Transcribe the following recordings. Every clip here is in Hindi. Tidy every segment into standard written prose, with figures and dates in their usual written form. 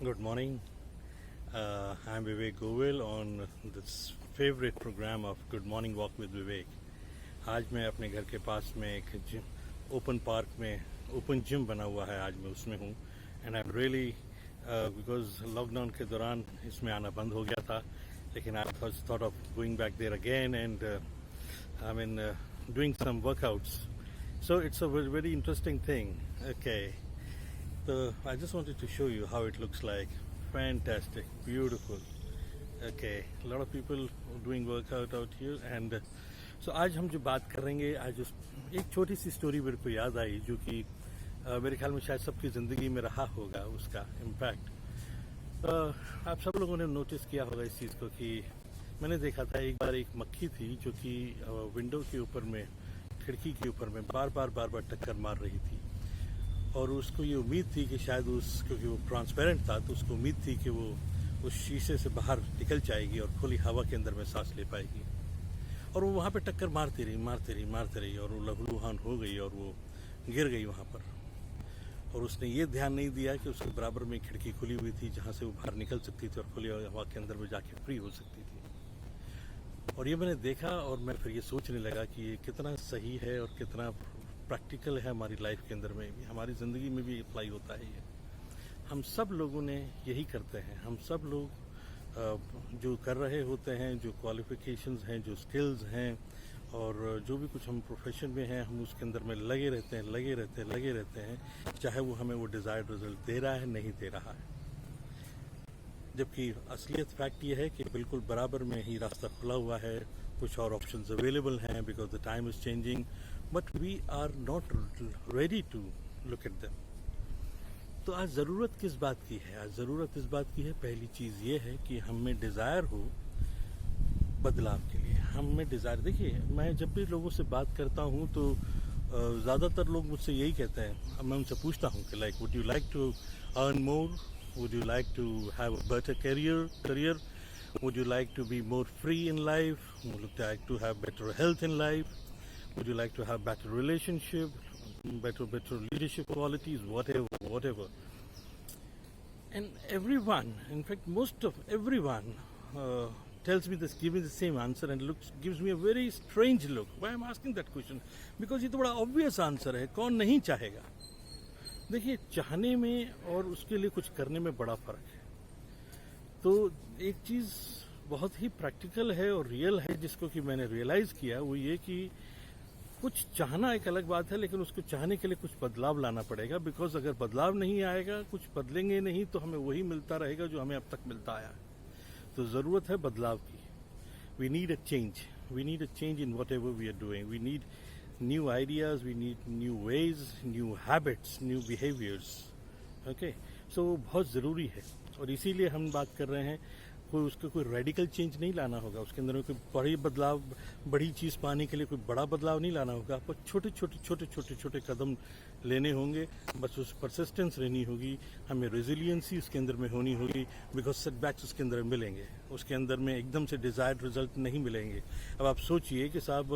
Good morning. I'm Vivek Govil on this favorite program of Good Morning Walk with Vivek. आज मैं अपने घर के पास में एक जिम ओपन पार्क में ओपन जिम बना हुआ है, आज मैं उसमें हूँ. And I am really because lockdown के दौरान इसमें आना बंद हो गया था, लेकिन I thought of going back there again and I mean doing some workouts. So it's a very interesting thing. Okay. So I just wanted to show you how it looks like. Fantastic, beautiful. Okay, a lot of people doing workout out here and so आज हम जो बात करेंगे, आज एक छोटी सी स्टोरी मेरे को याद आई जो कि मेरे ख्याल में शायद सबकी ज़िंदगी में रहा होगा उसका इम्पैक्ट. आप सब लोगों ने नोटिस किया होगा इस चीज़ को कि मैंने देखा था एक बार एक मक्खी थी जो कि विंडो के ऊपर में, खिड़की के ऊपर में बार बार टक्कर मार रही थी. और उसको ये उम्मीद थी कि शायद क्योंकि वो ट्रांसपेरेंट था तो उसको उम्मीद थी कि वो उस शीशे से बाहर निकल जाएगी और खुली हवा के अंदर में सांस ले पाएगी. और वो वहाँ पे टक्कर मारती रही और वो लहूलुहान हो गई और वो गिर गई वहाँ पर. और उसने ये ध्यान नहीं दिया कि उसके बराबर में खिड़की खुली हुई थी जहाँ से वो बाहर निकल सकती थी और खुली हवा के अंदर में जाके फ्री हो सकती थी. और ये मैंने देखा और मैं फिर ये सोचने लगा कि ये कितना सही है और कितना प्रैक्टिकल है हमारी लाइफ के अंदर में भी, हमारी ज़िंदगी में भी अप्लाई होता है ये. हम सब लोगों ने यही करते हैं. हम सब लोग जो कर रहे होते हैं, जो क्वालिफिकेशंस हैं, जो स्किल्स हैं और जो भी कुछ हम प्रोफेशन में हैं, हम उसके अंदर में लगे रहते हैं, चाहे वो हमें वो डिज़ायर्ड रिजल्ट दे रहा है नहीं दे रहा है. जबकि असलियत फैक्ट ये है कि बिल्कुल बराबर में ही रास्ता खुला हुआ है, कुछ और ऑप्शंस अवेलेबल हैं because the time is changing, but we are not ready to look at them. तो आज ज़रूरत किस बात की है? आज ज़रूरत इस बात की है, पहली चीज़ ये है कि हम में डिज़ायर हो बदलाव के लिए. हम में डिज़ायर, देखिए मैं जब भी लोगों से बात करता हूँ तो ज़्यादातर लोग मुझसे यही कहते हैं. अब मैं उनसे पूछता हूँ कि like would you like to earn more, would you like to have a better career, would you like to be more free in life, would you like to have better health in life, would you like to have better relationship, better leadership qualities, whatever. And everyone, in fact most of everyone tells me this, give me the same answer and gives me a very strange look. Why I'm asking that question? Because ये तो बड़ा obvious answer है, कौन नहीं चाहेगा. देखिए, चाहने में और उसके लिए कुछ करने में बड़ा फर्क है. तो एक चीज़ बहुत ही प्रैक्टिकल है और रियल है जिसको कि मैंने रियलाइज़ किया, वो ये कि कुछ चाहना एक अलग बात है, लेकिन उसको चाहने के लिए कुछ बदलाव लाना पड़ेगा. बिकॉज अगर बदलाव नहीं आएगा, कुछ बदलेंगे नहीं, तो हमें वही मिलता रहेगा जो हमें अब तक मिलता आया है. तो ज़रूरत है बदलाव की. We need a change in whatever we are doing. We need new ideas, we need new ways, new habits, new behaviors. Okay, so बहुत ज़रूरी है और इसीलिए हम बात कर रहे हैं. कोई रेडिकल चेंज नहीं लाना होगा, उसके अंदर में कोई बड़ी चीज़ पाने के लिए कोई बड़ा बदलाव नहीं लाना होगा. आपको छोटे कदम लेने होंगे. बस उस परसिस्टेंस रहनी होगी, हमें रेजिलियंसी उसके अंदर में होनी होगी. बिकॉज सेटबैक्स उसके अंदर मिलेंगे, उसके अंदर में एकदम से डिज़ायर्ड रिजल्ट नहीं मिलेंगे. अब आप सोचिए कि साहब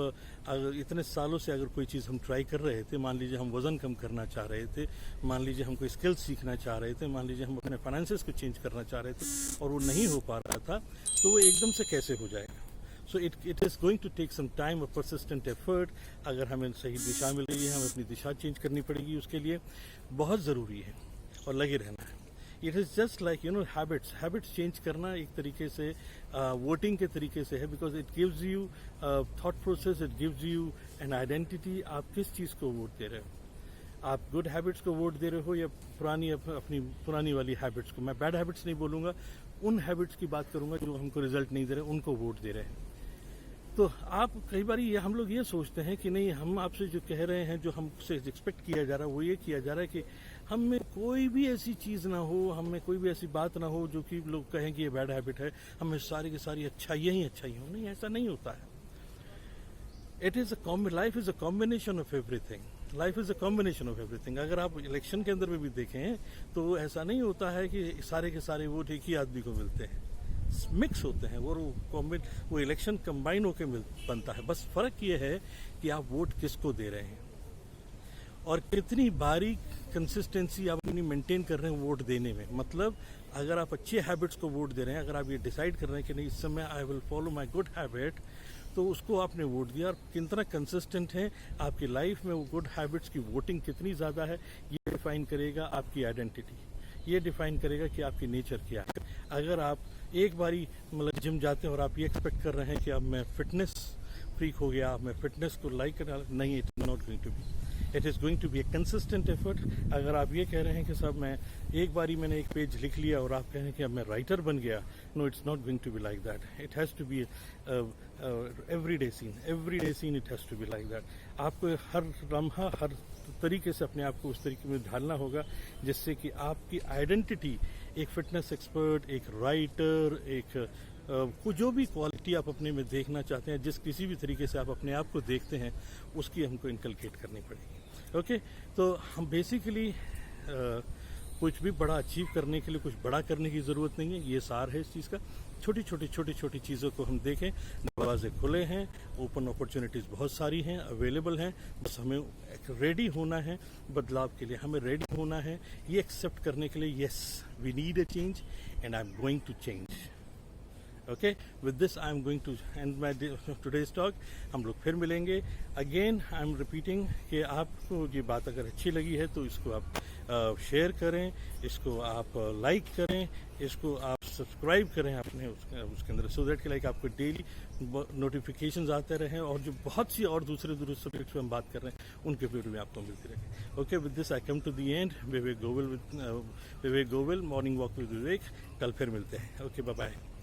अगर इतने सालों से अगर कोई चीज़ हम ट्राई कर रहे थे, मान लीजिए हम वज़न कम करना चाह रहे थे, मान लीजिए हम कोई स्किल्स सीखना चाह रहे थे, मान लीजिए हम अपने फाइनेंसेस को चेंज करना चाह रहे थे और वो नहीं हो पा रहा था, तो वो एकदम से कैसे हो जाएगा. So it is going to take some time और परसिस्टेंट एफर्ट. अगर हमें सही दिशा मिल रही है, हमें अपनी दिशा चेंज करनी पड़ेगी. उसके लिए बहुत ज़रूरी है और लगे रहना है. It is just like habits change करना एक तरीके से वोटिंग के तरीके से है. Because it gives you thought process, it gives you an identity. आप किस चीज़ को वोट दे रहे हो? आप गुड हैबिट्स को वोट दे रहे हो या अपनी पुरानी वाली हैबिट्स को? मैं बैड हैबिट्स नहीं बोलूँगा, उन हैबिट्स की बात करूँगा जो हमको रिजल्ट नहीं दे रहे, उनको वोट दे रहे हैं. तो आप कई बार हम लोग ये सोचते हैं कि नहीं, हम आपसे जो कह रहे हैं, जो हमसे एक्सपेक्ट किया जा रहा है, वो ये किया जा रहा है कि हम में कोई भी ऐसी चीज़ ना हो, हम में कोई भी ऐसी बात ना हो जो कि लोग कहें कि ये बैड हैबिट है, हमें सारी की सारी अच्छाइयाँ ही अच्छाई हो. नहीं, ऐसा नहीं होता है. Life is a combination of everything. Life is a combination of everything. अगर आप इलेक्शन के अंदर में भी देखें तो ऐसा नहीं होता है कि सारे के सारे वोट एक ही आदमी को मिलते हैं. मिक्स होते हैं, वो इलेक्शन कंबाइन होकर बनता है. बस फ़र्क ये है कि आप वोट किसको दे रहे हैं और कितनी बारी कंसिस्टेंसी आप अपनी मेंटेन कर रहे हैं वोट देने में, मतलब अगर आप अच्छे हैबिट्स को वोट दे रहे हैं, अगर आप ये डिसाइड कर रहे हैं कि नहीं इस समय I will follow my good habit, तो उसको आपने वोट दिया। और कितना कंसिस्टेंट है आपकी लाइफ में वो गुड हैबिट्स की वोटिंग कितनी ज़्यादा है, ये डिफाइन करेगा आपकी आइडेंटिटी, ये डिफाइन करेगा कि आपकी नेचर क्या है। अगर आप एक बारी मतलब जिम जाते हैं और आप ये एक्सपेक्ट कर रहे हैं कि अब मैं फिटनेस फ्रीक हो गया, मैं फिटनेस को लाइक करना, नहीं, it is not going to be, it is going to be a consistent effort. अगर आप ये कह रहे हैं कि साहब मैं एक बारी मैंने एक पेज लिख लिया और आप कह रहे हैं कि अब मैं राइटर बन गया, no, it's not going to be like that. It has to be every day seen it has to be like that. आपको हर लम्हा हर तरीके से अपने आप को उस तरीके में ढालना होगा जिससे कि आपकी आइडेंटिटी एक फिटनेस एक्सपर्ट, एक राइटर, एक जो भी क्वालिटी आप अपने में देखना चाहते हैं, जिस किसी भी तरीके से आप अपने आप को देखते हैं, उसकी हमको इनकलकेट करनी पड़ेगी। ओके, तो हम बेसिकली कुछ भी बड़ा अचीव करने के लिए कुछ बड़ा करने की ज़रूरत नहीं है, ये सार है इस चीज़ का। छोटी छोटी चीज़ों को हम देखें, दरवाजे खुले हैं, ओपन अपॉर्चुनिटीज़ बहुत सारी हैं, अवेलेबल हैं, बस हमें रेडी होना है बदलाव के लिए, हमें रेडी होना है ये एक्सेप्ट करने के लिए, yes we need a change and I am going to change. Okay, with this I am going to end my today's talk. हम लोग फिर मिलेंगे। अगेन आई एम रिपीटिंग कि आपको ये बात अगर अच्छी लगी है तो इसको आप शेयर करें, इसको आप लाइक करें, इसको आप सब्सक्राइब करें अपने उसके अंदर, सो दैट कि लाइक आपको डेली नोटिफिकेशंस आते रहें और जो बहुत सी और दूसरे सब्जेक्ट्स पे हम बात कर रहे हैं उनके वीडियो में आपको मिलती रहे। Okay, with this I come to the end. Vivek Govil, morning walk with Vivek. कल फिर मिलते हैं। Okay, bye bye.